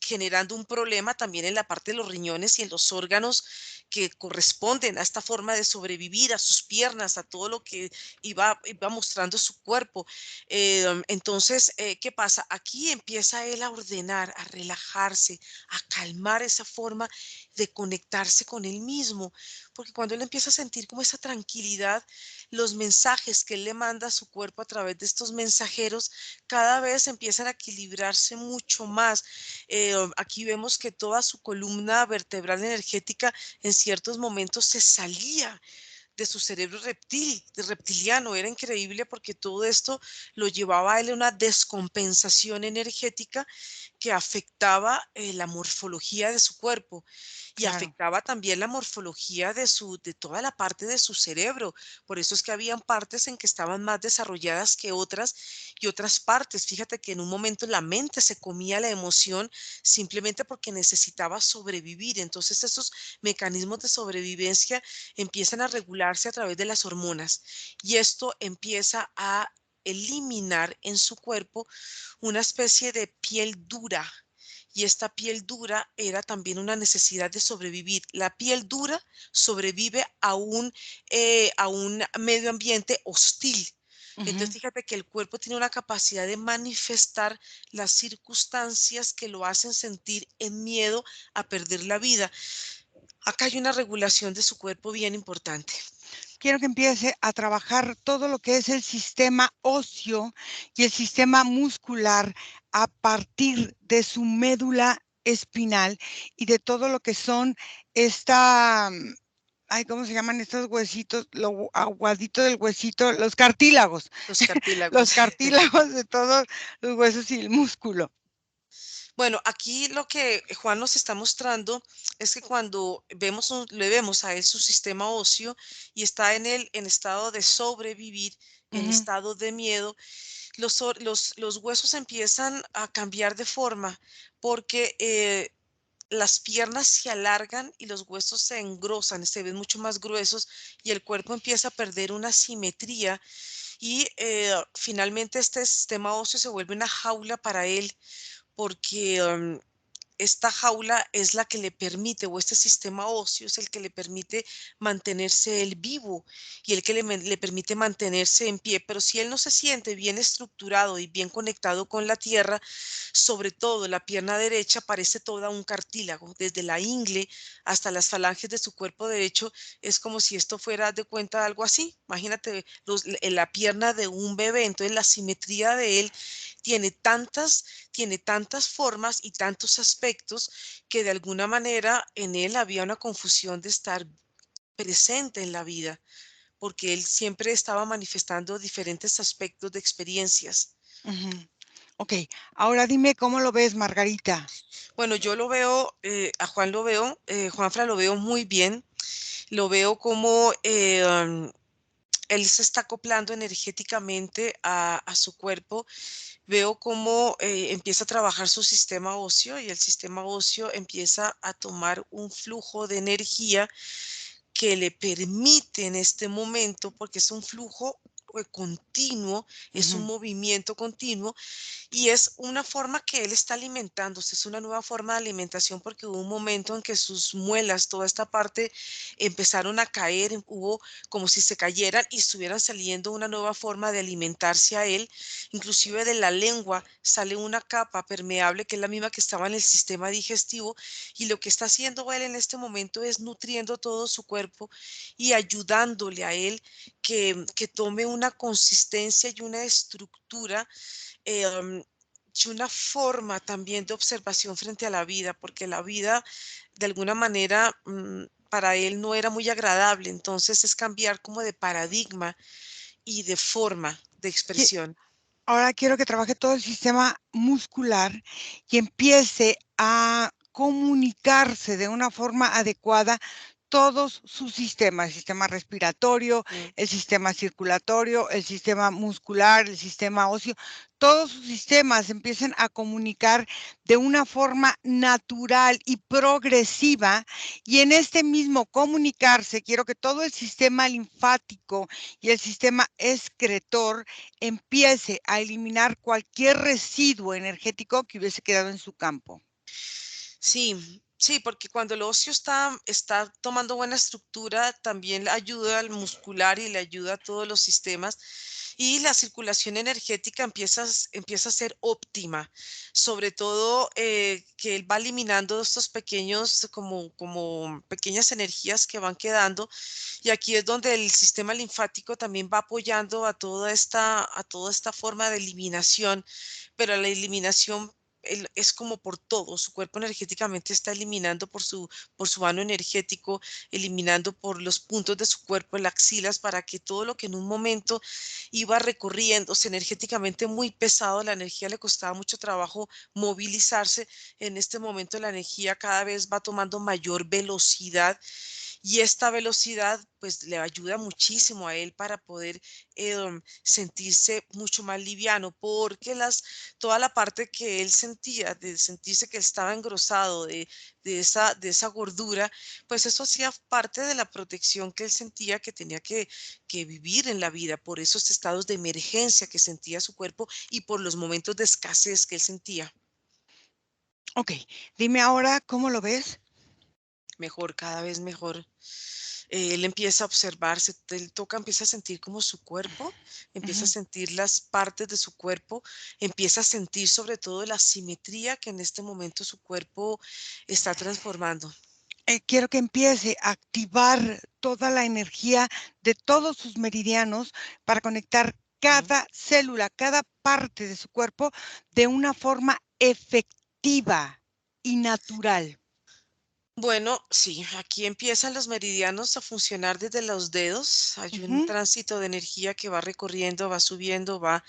generando un problema también en la parte de los riñones y en los órganos que corresponden a esta forma de sobrevivir, a sus piernas, a todo lo que iba mostrando su cuerpo. Entonces, ¿qué pasa? Aquí empieza él a ordenar, a relajarse, a calmar esa forma de conectarse con él mismo, porque cuando él empieza a sentir como esa tranquilidad, los mensajes que él le manda a su cuerpo a través de estos mensajeros cada vez empiezan a equilibrarse mucho más. Aquí vemos que toda su columna vertebral energética en ciertos momentos se salía de su cerebro reptiliano. Era increíble porque todo esto lo llevaba a él a una descompensación energética que afectaba la morfología de su cuerpo y claro. afectaba también la morfología de toda la parte de su cerebro. Por eso es que habían partes en que estaban más desarrolladas que otras y otras partes. Fíjate que en un momento la mente se comía la emoción simplemente porque necesitaba sobrevivir. Entonces esos mecanismos de sobrevivencia empiezan a regularse a través de las hormonas y esto empieza a eliminar en su cuerpo una especie de piel dura. Y esta piel dura era también una necesidad de sobrevivir. La piel dura sobrevive a un medio ambiente hostil. Ujú. Entonces, fíjate que el cuerpo tiene una capacidad de manifestar las circunstancias que lo hacen sentir en miedo a perder la vida. Acá hay una regulación de su cuerpo bien importante. Quiero que empiece a trabajar todo lo que es el sistema óseo y el sistema muscular a partir de su médula espinal y de todo lo que son esta, ay, ¿cómo se llaman estos huesitos? Lo aguadito del huesito, los cartílagos, Los los cartílagos. cartílagos de todos los huesos y el músculo. Bueno, aquí lo que Juan nos está mostrando es que cuando le vemos a él su sistema óseo y está en estado de sobrevivir, en Ujú, estado de miedo, los huesos empiezan a cambiar de forma porque las piernas se alargan y los huesos se engrosan, se ven mucho más gruesos y el cuerpo empieza a perder una simetría y finalmente este sistema óseo se vuelve una jaula para él porque esta jaula es la que le permite, o este sistema óseo es el que le permite mantenerse él vivo y el que le permite mantenerse en pie. Pero si él no se siente bien estructurado y bien conectado con la tierra, sobre todo la pierna derecha parece toda un cartílago, desde la ingle hasta las falanges de su cuerpo derecho, es como si esto fuera de cuenta algo así. Imagínate la pierna de un bebé, entonces la simetría de él tiene tiene tantas formas y tantos aspectos que de alguna manera en él había una confusión de estar presente en la vida, porque él siempre estaba manifestando diferentes aspectos de experiencias. ujú. Ok, ahora dime cómo lo ves, Margarita. Bueno, yo lo veo, a Juan lo veo, Juanfra lo veo muy bien, lo veo como él se está acoplando energéticamente a su cuerpo. Veo cómo empieza a trabajar su sistema óseo y el sistema óseo empieza a tomar un flujo de energía que le permite en este momento, porque es un flujo continuo, es un Ujú. movimiento continuo y es una forma que él está alimentándose, es una nueva forma de alimentación porque hubo un momento en que sus muelas, toda esta parte, empezaron a caer, hubo como si se cayeran y estuvieran saliendo una nueva forma de alimentarse a él. Inclusive de la lengua sale una capa permeable que es la misma que estaba en el sistema digestivo y lo que está haciendo él en este momento es nutriendo todo su cuerpo y ayudándole a él que tome una consistencia y una estructura y una forma también de observación frente a la vida, porque la vida de alguna manera para él no era muy agradable, entonces es cambiar como de paradigma y de forma de Qui expresión. Ahora quiero que trabaje todo el sistema muscular y empiece a comunicarse de una forma adecuada todos sus sistemas, el sistema respiratorio, Mm. el sistema circulatorio, el sistema muscular, el sistema óseo, todos sus sistemas empiecen a comunicar de una forma natural y progresiva. Y en este mismo comunicarse, quiero que todo el sistema linfático y el sistema excretor empiece a eliminar cualquier residuo energético que hubiese quedado en su campo. Sí, sí, porque cuando el óseo está tomando buena estructura, también le ayuda al muscular y le ayuda a todos los sistemas. Y la circulación energética empieza a ser óptima, sobre todo que él va eliminando estos pequeños, como pequeñas energías que van quedando. Y aquí es donde el sistema linfático también va apoyando a toda esta forma de eliminación, pero la eliminación es como por todo, su cuerpo energéticamente está eliminando por su vano energético, eliminando por los puntos de su cuerpo, en las axilas, para que todo lo que en un momento iba recorriéndose energéticamente muy pesado, la energía le costaba mucho trabajo movilizarse, en este momento la energía cada vez va tomando mayor velocidad y esta velocidad pues le ayuda muchísimo a él para poder sentirse mucho más liviano, porque toda la parte que él sentía, de sentirse que estaba engrosado de esa gordura, pues eso hacía parte de la protección que él sentía que tenía que vivir en la vida, por esos estados de emergencia que sentía su cuerpo y por los momentos de escasez que él sentía. Ok, dime ahora cómo lo ves. Mejor, cada vez mejor. Él empieza a observarse, él toca, empieza a sentir como su cuerpo, empieza a Ujú. sentir las partes de su cuerpo, empieza a sentir sobre todo la simetría que en este momento su cuerpo está transformando. Quiero que empiece a activar toda la energía de todos sus meridianos para conectar Mm. cada célula, cada parte de su cuerpo de una forma efectiva y natural. Bueno, sí, aquí empiezan los meridianos a funcionar desde los dedos. Hay un Ujú. tránsito de energía que va recorriendo, va subiendo, va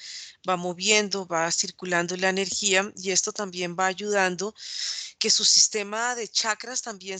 moviendo, va circulando la energía y esto también va ayudando que su sistema de chakras también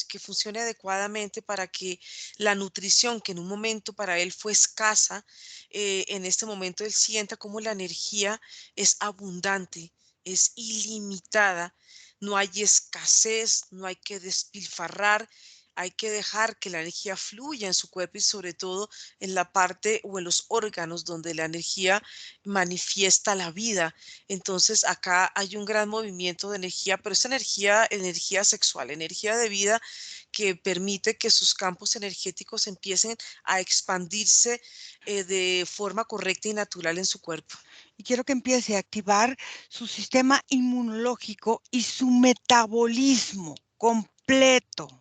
que funcione adecuadamente para que la nutrición que en un momento para él fue escasa, en este momento él sienta como la energía es abundante, es ilimitada, no hay escasez, no hay que despilfarrar. Hay que dejar que la energía fluya en su cuerpo y sobre todo en la parte o en los órganos donde la energía manifiesta la vida. Entonces acá hay un gran movimiento de energía, pero es energía sexual, energía de vida que permite que sus campos energéticos empiecen a expandirse de forma correcta y natural en su cuerpo. Y quiero que empiece a activar su sistema inmunológico y su metabolismo completo.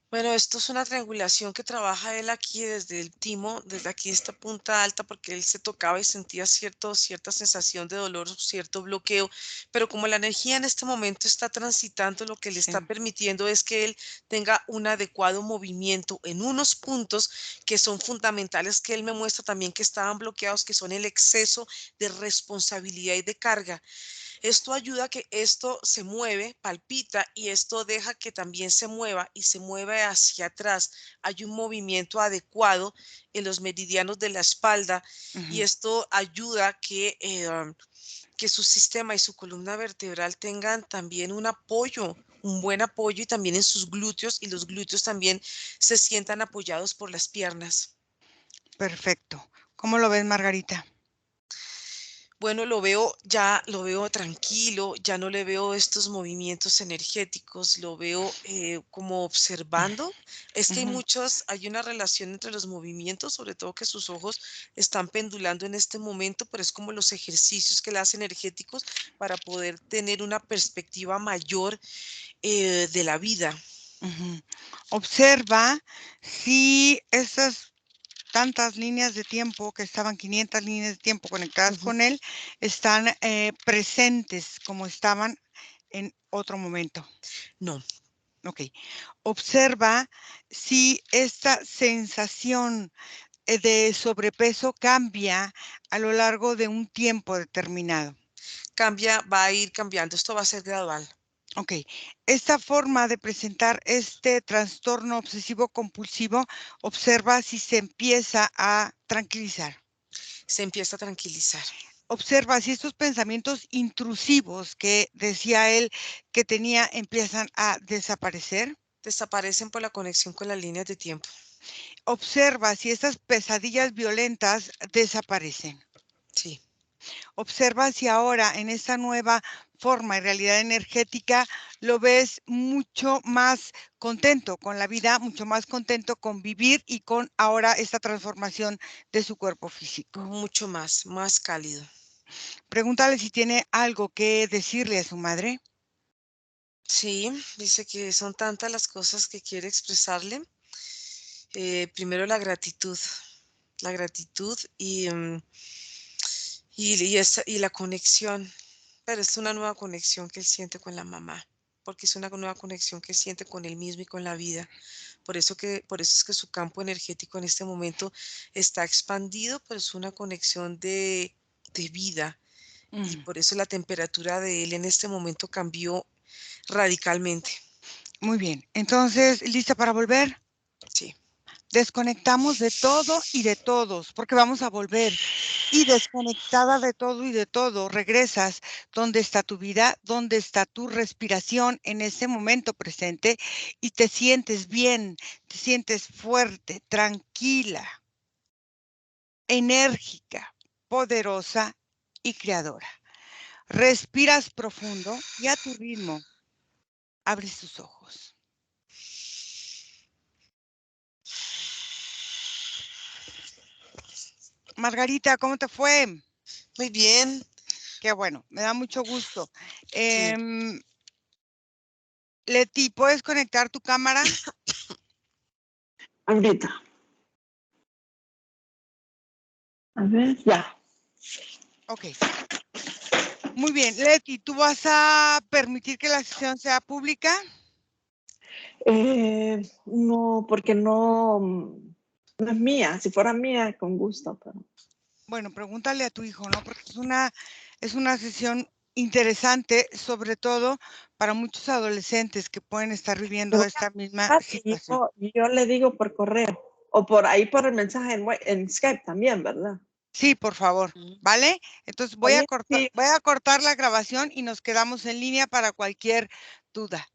Bueno, esto es una triangulación que trabaja él aquí desde el timo, desde aquí esta punta alta, porque él se tocaba y sentía cierta sensación de dolor, cierto bloqueo, pero como la energía en este momento está transitando, lo que le está Sí. permitiendo es que él tenga un adecuado movimiento en unos puntos que son fundamentales, que él me muestra también que estaban bloqueados, que son el exceso de responsabilidad y de carga. Esto ayuda a que esto se mueve, palpita y esto deja que también se mueva y se mueve hacia atrás. Hay un movimiento adecuado en los meridianos de la espalda y Ujú. esto ayuda a que su sistema y su columna vertebral tengan también un apoyo, un buen apoyo y también en sus glúteos y los glúteos también se sientan apoyados por las piernas. Perfecto. ¿Cómo lo ves, Margarita? Bueno, lo veo tranquilo, ya no le veo estos movimientos energéticos, lo veo como observando. Es que Ujú, hay una relación entre los movimientos, sobre todo que sus ojos están pendulando en este momento, pero es como los ejercicios que le hacen energéticos para poder tener una perspectiva mayor de la vida. ujú. Observa si esas tantas líneas de tiempo, que estaban 500 líneas de tiempo conectadas Ujú. con él, están presentes como estaban en otro momento. No, Ok. Observa si esta sensación de sobrepeso cambia a lo largo de un tiempo determinado. va a ir cambiando, esto va a ser gradual, Ok, esta forma de presentar este trastorno obsesivo compulsivo, observa si se empieza a tranquilizar. se empieza a tranquilizar. Observa si estos pensamientos intrusivos que decía él que tenía empiezan a desaparecer. Desaparecen por la conexión con las líneas de tiempo. Observa si estas pesadillas violentas desaparecen. Sí. Observa si ahora en esta nueva forma y realidad energética lo ves mucho más contento con la vida, mucho más contento con vivir y con ahora esta transformación de su cuerpo físico. Mucho más, más cálido. Pregúntale si tiene algo que decirle a su madre. Sí, dice que son tantas las cosas que quiere expresarle. Primero la gratitud y la conexión, pero es una nueva conexión que él siente con la mamá, porque es una nueva conexión que siente con él mismo y con la vida. Por eso es que su campo energético en este momento está expandido, pero es una conexión de vida. Y Mm, por eso la temperatura de él en este momento cambió radicalmente. muy bien. Entonces, ¿lista para volver? Sí, Desconectamos de todo y de todos, porque vamos a volver. Y desconectada de todo y de todo, regresas donde está tu vida, donde está tu respiración en ese momento presente y te sientes bien, te sientes fuerte, tranquila, enérgica, poderosa y creadora. Respiras profundo y a tu ritmo abres tus ojos. Margarita, ¿cómo te fue? muy bien. Qué bueno, me da mucho gusto. Sí, Leti, ¿puedes conectar tu cámara? Ahorita. A ver, ya. Ok. Muy bien, Leti, ¿tú vas a permitir que la sesión sea pública? No, porque no es mía. Si fuera mía, con gusto, pero. Bueno, pregúntale a tu hijo, ¿no? Porque es una sesión interesante, sobre todo para muchos adolescentes que pueden estar Le viviendo voy esta misma a dejar y situación. yo le digo por correo. O por ahí por el mensaje en Skype también, ¿verdad? Sí, por favor, mm, ¿vale? Entonces ¿Está bien? Sí, voy a cortar la grabación y nos quedamos en línea para cualquier duda.